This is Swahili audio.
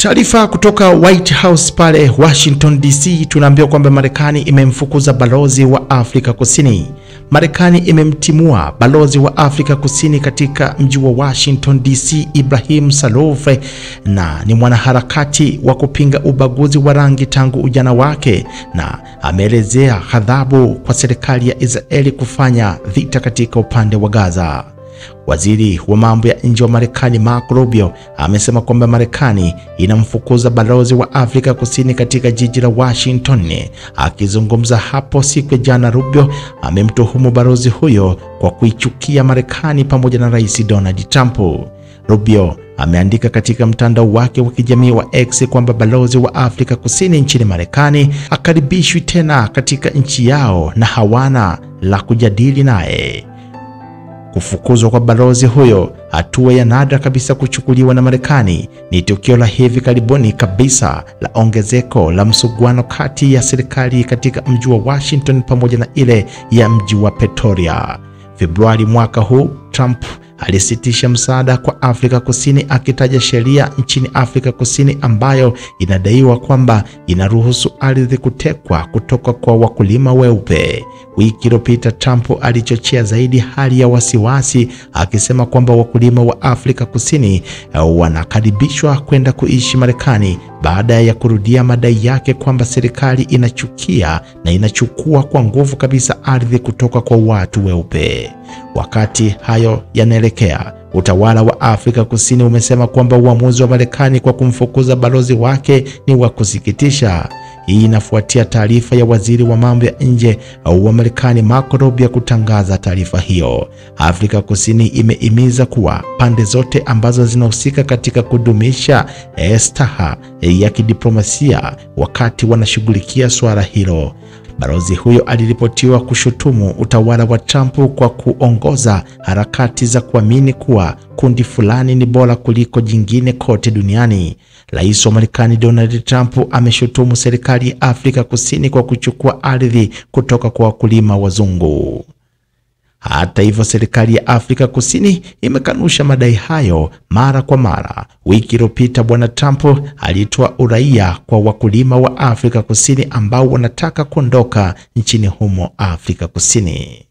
Taarifa kutoka White House pale Washington DC, tunaambiwa kwamba Marekani imemfukuza balozi wa Afrika Kusini. Marekani imemtimua balozi wa Afrika Kusini katika mji wa Washington DC, Ibrahim Salouf, na ni mwanaharakati wa kupinga ubaguzi wa rangi tangu ujana wake, na ameelezea ghadhabu kwa serikali ya Israeli kufanya vita katika upande wa Gaza. Waziri wa mambo ya nje wa Marekani Marco Rubio amesema kwamba Marekani inamfukuza balozi wa Afrika Kusini katika jiji la Washington. Akizungumza hapo siku ya jana, Rubio amemtuhumu balozi huyo kwa kuichukia Marekani pamoja na Rais Donald Trump. Rubio ameandika katika mtandao wake wa kijamii wa X kwamba balozi wa Afrika Kusini nchini Marekani akaribishwi tena katika nchi yao na hawana la kujadili naye. Kufukuzwa kwa balozi huyo, hatua ya nadra kabisa kuchukuliwa na Marekani, ni tukio la hivi karibuni kabisa la ongezeko la msuguano kati ya serikali katika mji wa Washington pamoja na ile ya mji wa Pretoria. Februari mwaka huu, Trump alisitisha msaada kwa Afrika Kusini, akitaja sheria nchini Afrika Kusini ambayo inadaiwa kwamba inaruhusu ardhi kutekwa kutoka kwa wakulima weupe. Wiki iliyopita Trump alichochea zaidi hali ya wasiwasi, akisema kwamba wakulima wa Afrika Kusini wanakaribishwa kwenda kuishi Marekani baada ya kurudia madai yake kwamba serikali inachukia na inachukua kwa nguvu kabisa ardhi kutoka kwa watu weupe. Wakati hayo yanaelekea, utawala wa Afrika Kusini umesema kwamba uamuzi wa Marekani kwa kumfukuza balozi wake ni wa kusikitisha. Hii inafuatia taarifa ya waziri wa mambo ya nje wa Marekani Marco Rubio kutangaza taarifa hiyo. Afrika Kusini imehimiza kuwa pande zote ambazo zinahusika katika kudumisha staha ya kidiplomasia wakati wanashughulikia swala hilo. Balozi huyo aliripotiwa kushutumu utawala wa Trump kwa kuongoza harakati za kuamini kuwa kundi fulani ni bora kuliko jingine kote duniani. Rais wa Marekani Donald Trump ameshutumu serikali ya Afrika Kusini kwa kuchukua ardhi kutoka kwa wakulima wazungu. Hata hivyo, serikali ya Afrika Kusini imekanusha madai hayo mara kwa mara. Wiki iliyopita Bwana Trump alitoa uraia kwa wakulima wa Afrika Kusini ambao wanataka kuondoka nchini humo Afrika Kusini.